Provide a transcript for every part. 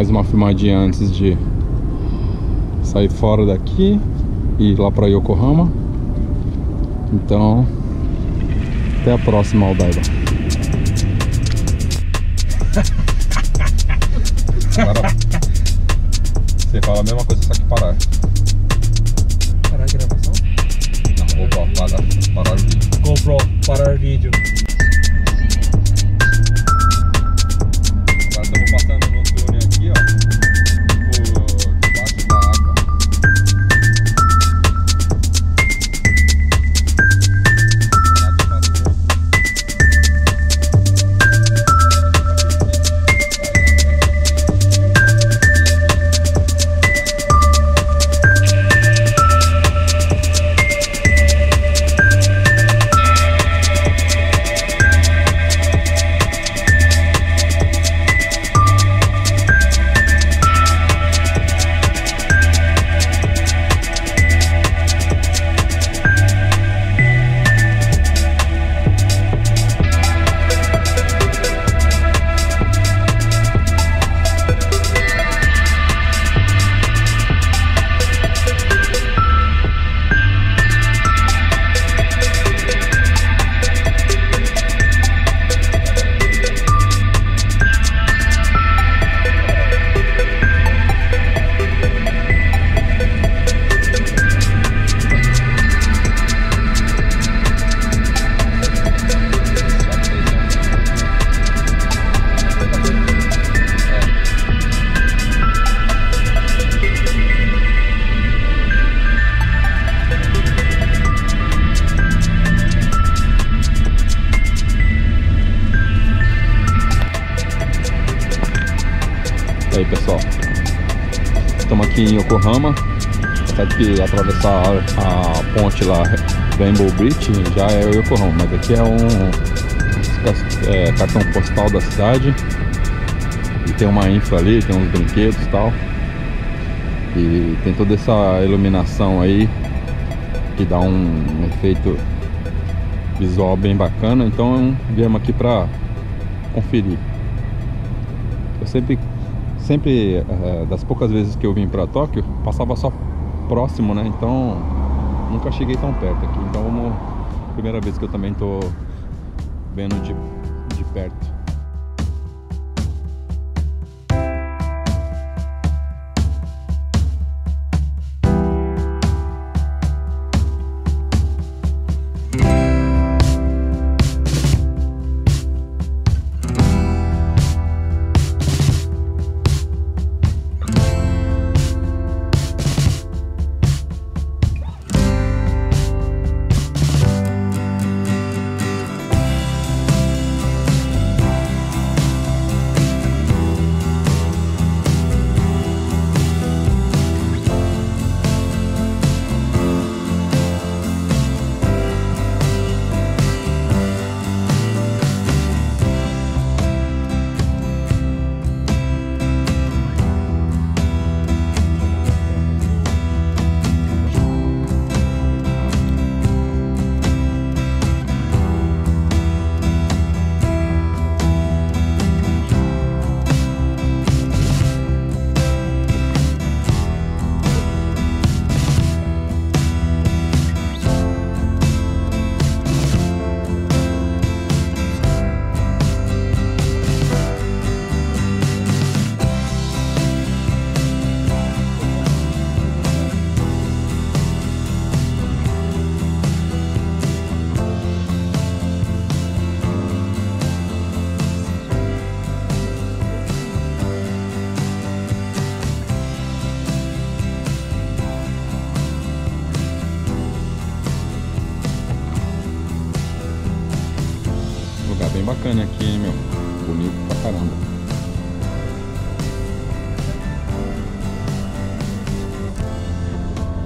mais uma filmadinha antes de sair fora daqui e ir lá para Yokohama. Então, até a próxima, Aldaiba. Agora você fala a mesma coisa, só que parar. Parar a gravação? Não, GoPro, parar o vídeo. GoPro, parar o vídeo. Agora estamos passando no túnel aqui, ó, por debaixo da água. E aí, pessoal, estamos aqui em Yokohama. Sabe que atravessar a ponte lá, Rainbow Bridge, já é o Yokohama, mas aqui é um cartão postal da cidade. E tem uma infra ali, tem uns brinquedos e tal. E tem toda essa iluminação aí que dá um efeito visual bem bacana. Então viemos aqui para conferir. Eu sempre das poucas vezes que eu vim para Tóquio, passava só próximo, né? Então nunca cheguei tão perto aqui. Então primeira vez que eu também tô vendo de perto. Bem bacana aqui, hein, meu? Bonito pra caramba.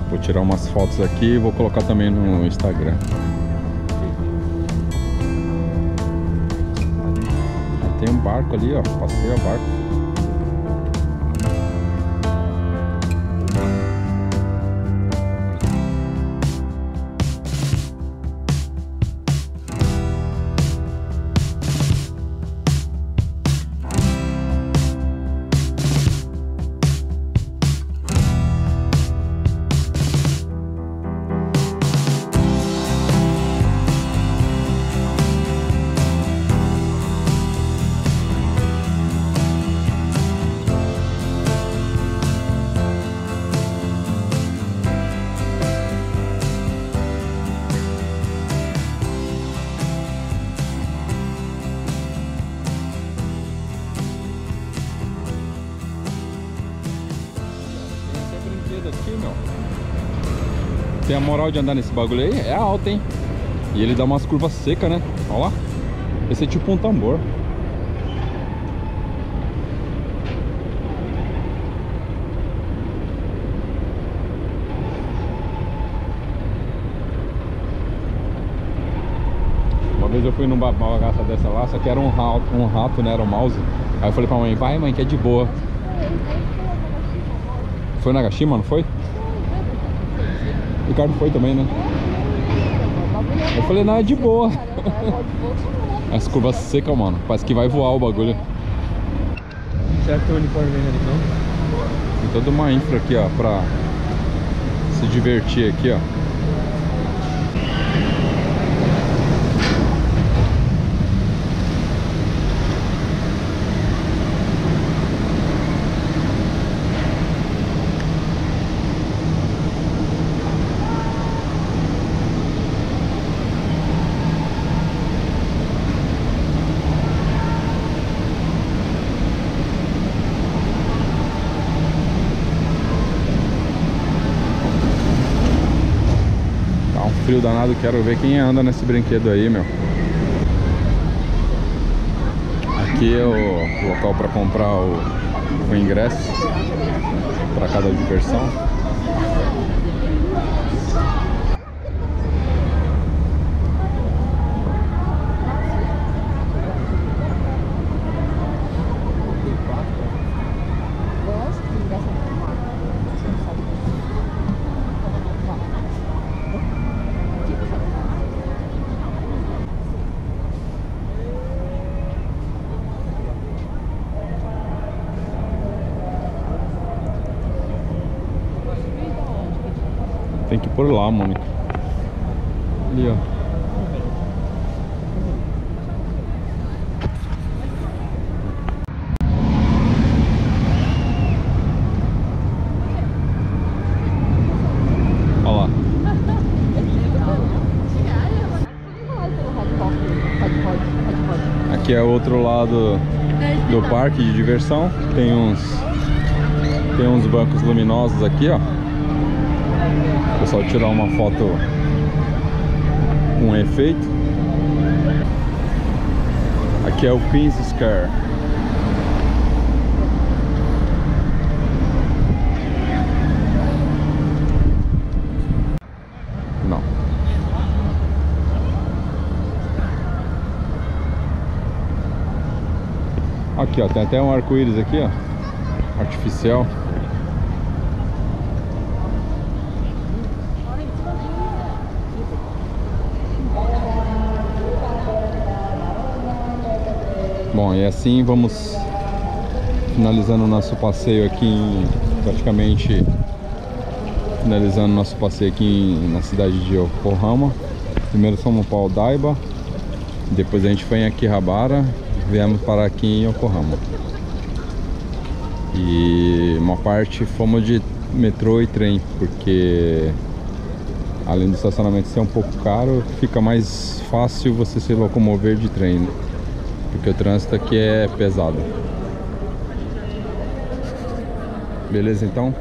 Vou tirar umas fotos aqui e vou colocar também no Instagram. Tem um barco ali, ó. Passeio a barco. Tem a moral de andar nesse bagulho aí, é alto, hein? E ele dá umas curvas secas, né? Olha lá. Esse é tipo um tambor. Uma vez eu fui numa bagaça dessa lá, só que era um rato, né? Era um mouse. Aí eu falei pra mãe, vai mãe, que é de boa. Foi na Nagashima, não foi? O Ricardo foi também, né? Eu falei, não, é de boa. As curvas secas, mano. Parece que vai voar o bagulho. Será que tem um uniforme ali não? Tem toda uma infra aqui, ó, pra se divertir aqui, ó. Frio danado, quero ver quem anda nesse brinquedo aí, meu. Aqui é o local para comprar o ingresso para cada diversão. Tem que ir por lá, Mônica. Ali, ó. Olha lá. Aqui é o outro lado do parque de diversão. Tem uns bancos luminosos aqui, ó. O pessoal tirar uma foto com efeito. Aqui é o Pins Scare. Não. Aqui, ó, tem até um arco-íris aqui, ó, artificial. Bom, e assim vamos finalizando o nosso passeio aqui, praticamente finalizando nosso passeio aqui na cidade de Yokohama. Primeiro fomos para Odaiba, depois a gente foi em Akihabara, viemos parar aqui em Yokohama. E uma parte fomos de metrô e trem, porque além do estacionamento ser um pouco caro, fica mais fácil você se locomover de trem, né? Porque o trânsito aqui é pesado. Beleza, então?